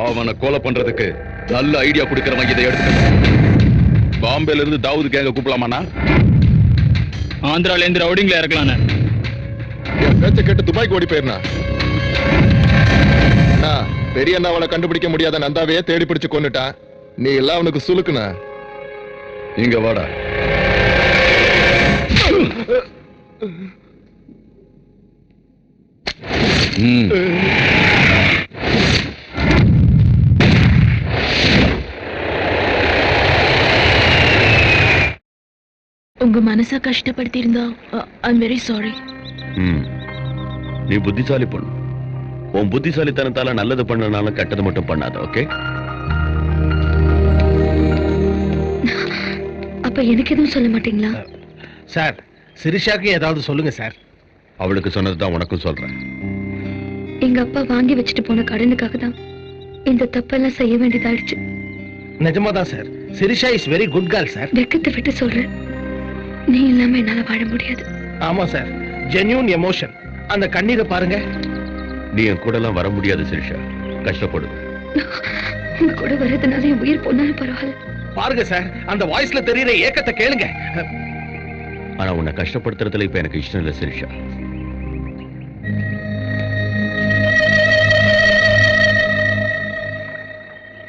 அவனை கொலை பண்றதுக்கு நல்ல ஐடியா கொடுக்கறவன் இதை எடுத்துக்கணும். பாம்பேல இருந்து தாவூது கேங்க கூப்பிடலாமாண்ணா? ஆந்திரால இருந்து ரவுடிங்ல இறக்கலாண்ணே. என் பேச்ச கேட்டு துபாய்க்கு ஓடி போயிருந்தா பெரிய அண்ணாவளை கண்டுபிடிக்க முடியாத நந்தாவையே தேடி பிடிச்சு கொண்டுட்டான். நீ எல்லாம் அவனுக்கு சுலுக்குன. இங்க வாடா. உங்க மனசா கஷ்டப்படுத்தி இருந்தா ஐம் வெரி சாரி. நீ புத்திசாலி பொண்ணு. உன் புத்திசாலித்தனத்தால நல்லது பண்ணனாலும் கெட்டது மட்டும் பண்ணாத. ஓகே? அப்ப எனக்கு எதுவும் சொல்ல மாட்டீங்களா? சார், சிரிஷாக்கு ஏதாவது சொல்லுங்க சார். அவளுக்கு சொன்னதுதான் உனக்கும் சொல்றேன். எங்க அப்பா வாங்கி வச்சுட்டு போன கடனுக்காக தான் இந்த தப்பெல்லாம் செய்ய வேண்டியதாயிடுச்சு. நிஜமாதான் sir. Sirisha is very good girl sir. வெக்கத்தை விட்டு சொல்றேன், நீ இல்லாம என்னால வாழ முடியாது. ஆமா சார், ஜென்யூன் எமோஷன். அந்த கண்ணீரை பாருங்க. நீ என் கூட எல்லாம் வர முடியாது சிரிஷா, கஷ்டப்படு. உங்க கூட வர்றதுனால என் உயிர் போனாலும் பரவாயில்ல. பாருங்க சார், அந்த வாய்ஸ்ல தெரியுற ஏக்கத்தை கேளுங்க. ஆனா உன்னை கஷ்டப்படுத்துறதுல இப்ப எனக்கு இஷ்டம் இல்ல சிரிஷா.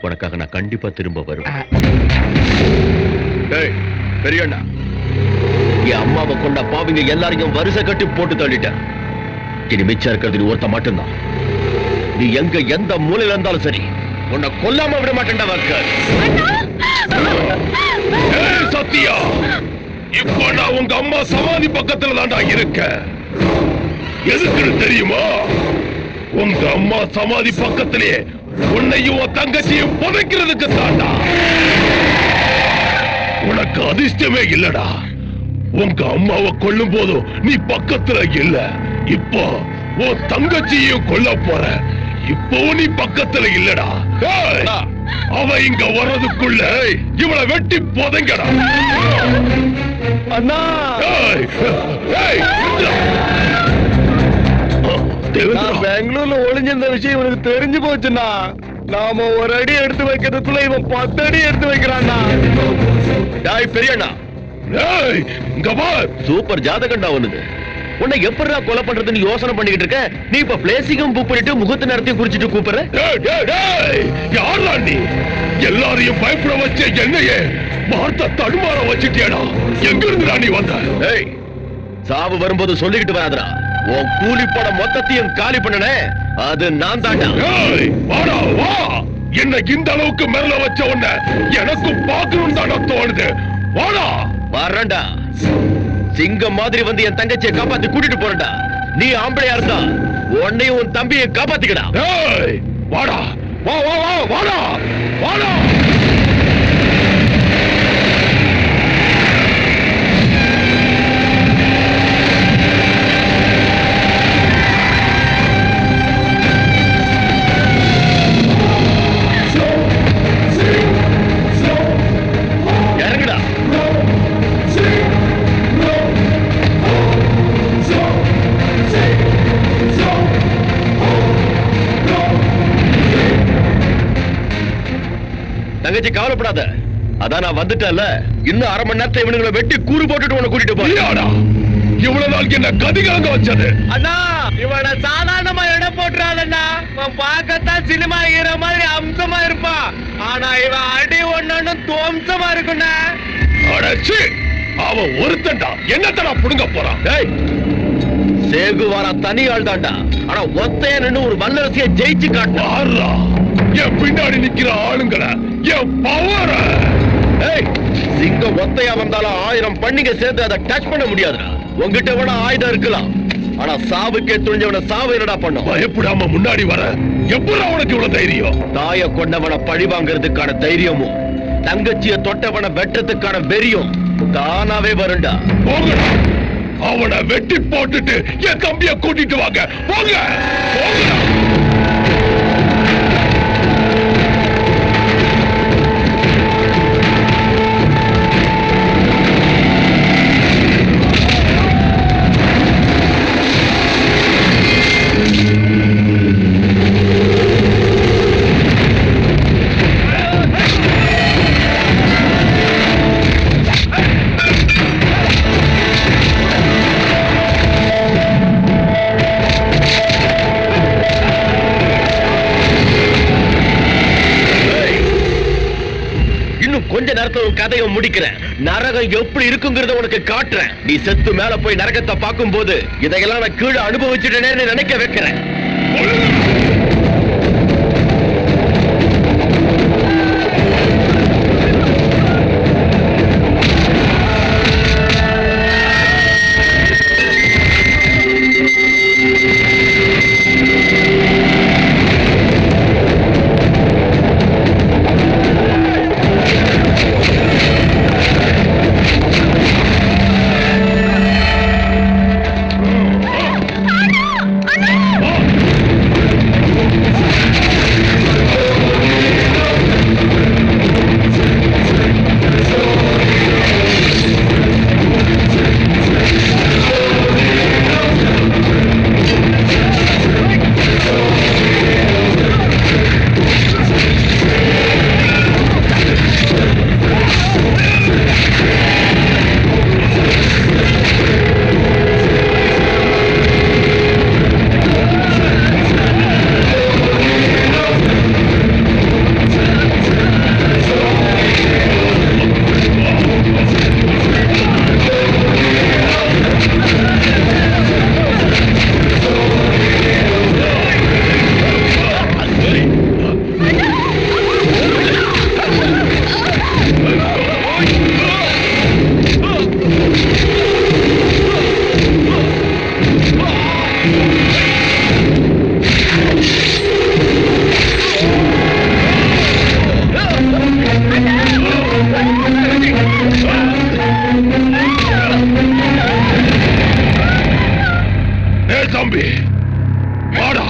உனக்காக நான் கண்டிப்பா திரும்ப வருவேன். பெரியண்ணா, என் அம்மாவை கொண்ட பாவிங்க எல்லாரையும் வரிசை கட்டி போட்டு தள்ளிட்டேன். இனி மிச்சம் இருக்கிறது நீ ஒருத்த மட்டும்தான். நீ எங்க எந்த மூலையில இருந்தாலும் சரி, உன்னை கொல்லாம விட மாட்டேன்டா. சத்யா, இப்போ நான் உங்க அம்மா சமாதி பக்கத்துல தான்டா இருக்க. எதுக்குன்னு தெரியுமா? உங்க அம்மா சமாதி பக்கத்திலே உன்னையும் தங்கச்சியும் புதைக்கிறதுக்கு தாண்டா. உனக்கு அதிர்ஷ்டமே இல்லடா. உங்க அம்மாவை கொல்லும் போதும் நீ பக்கத்துல இல்ல. இப்போ உன் தங்கச்சியும் கொல்ல போற. இப்போ நீ பக்கத்துல இல்லடா. அவ இங்க வர்றதுக்குள்ள இவளை வெட்டி போதைங்கடா. அண்ணா, பெங்களூர்ல ஒளிஞ்சிருந்த விஷயம் இவனுக்கு தெரிஞ்சு போச்சுண்ணா. நாம ஒரு அடி எடுத்து வைக்கிறதுக்குள்ள இவன் 10 அடி எடுத்து வைக்கிறான்னா. பெரியண்ணா, சூப்பர் ஜாதகண்டா ஒண்ணுது. உன்னை எப்படா கொலை பண்றதுன்னு யோசனை பண்ணிக்கிட்டு இருக்க. நீ இப்ப பிளேசிங்கும் புக் பண்ணிட்டு முகத்து நேரத்தையும் குறிச்சிட்டு கூப்பிடுற. யாரா நீ? எல்லாரையும் பயப்பட வச்ச என்னையே வார்த்தை தடுமாற வச்சுட்டியாடா. எங்க இருந்து நீ வந்த? சாவு வரும்போது சொல்லிக்கிட்டு வராதரா. உன் கூலி போட மொத்தத்தையும் காலி பண்ணனே, அது நான் தாண்டா. வாடா வா. என்ன இந்த அளவுக்கு மேல வச்ச உன்ன எனக்கும் பார்க்கணும் தானே தோணுது. வாடா. வரண்டா. சிங்கம் மாதிரி வந்து என் தங்கச்சியை காப்பாத்தி கூட்டிட்டு போறடா. நீ ஆம்பளையா இருந்தா உன்னையும் உன் தம்பியை காப்பாத்திக்கடா. வாடா வா வா வா வாடா வாடா. இறங்குடா. தங்கச்சி கவலைப்படாத, அதான் நான் வந்துட்டேன்ல. இன்னும் அரை மணி நேரத்தை இவனுங்களை வெட்டி கூறு போட்டுட்டு உன்னை கூட்டிட்டு போறியாடா. இவ்வளவு நாள் என்ன கதிகலங்க வச்சது? அண்ணா, இவனை சாதாரணமா இடம் போட்டுறாதண்ணா. பார்க்கத்தான் சினிமா ஹீரோ மாதிரி அம்சமா இருப்பான். ஆனா இவன் அடி ஒண்ணு தோம்சமா இருக்குண்ணா. அடச்சி, அவன் ஒருத்தன்டா. என்னத்தடா புடுங்க போறான்? சேகுவாரா தனி ஆள் தாண்டா. ஆனா ஒத்தையன்னு ஒரு வல்லரசியை ஜெயிச்சு காட்டுறா. என் பின்னாடி நிக்கிற ஆளுங்களை, என் பவர. சிங்கம் ஒத்தையா வந்தாலும் 1000 பண்ணிங்க சேர்த்து அதை டச் பண்ண முடியாதுடா. உங்ககிட்ட வேணா ஆயுதம் இருக்கலாம், ஆனா சாவுக்கே துணிஞ்சவன சாவு என்னடா பண்ணும்? பயப்படாம முன்னாடி வர எப்படி உனக்கு இவ்வளவு தைரியம்? தாய கொண்டவனை பழி வாங்கறதுக்கான தைரியமும் தங்கச்சிய தொட்டவனை வெட்டத்துக்கான வெறியும் தானாவே வருண்டா. போங்கடா, அவனை வெட்டி போட்டுட்டு என் தம்பிய கூட்டிட்டு வாங்க. போங்க போங்கடா. இன்னும் கொஞ்ச நேரத்துல உன் கதையை முடிக்கிறேன். நரகம் எப்படி இருக்குங்கிறத உனக்கு காட்டுறேன். நீ செத்து மேல போய் நரகத்தை பார்க்கும் போது இதையெல்லாம் நான் கீழே அனுபவிச்சுட்டேன்னு நினைக்க வைக்கிறேன். தம்பி வாடா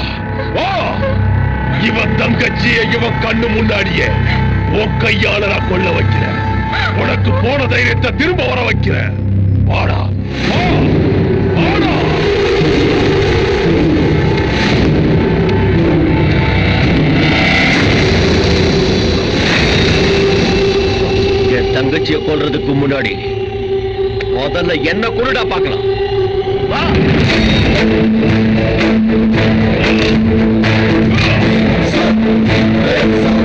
வா. இவன் தங்கச்சியை இவன் கண்ணு முன்னாடியே உன் கையால நான் கொள்ள வைக்கிறேன். உனக்கு போன தைரியத்தை திரும்ப வர வைக்கிறேன். வாடா வா. வாடா. என் தங்கச்சியை கொல்றதுக்கு முன்னாடி முதல்ல என்ன கொண்டுடா பார்க்கலாம். வா. Hey!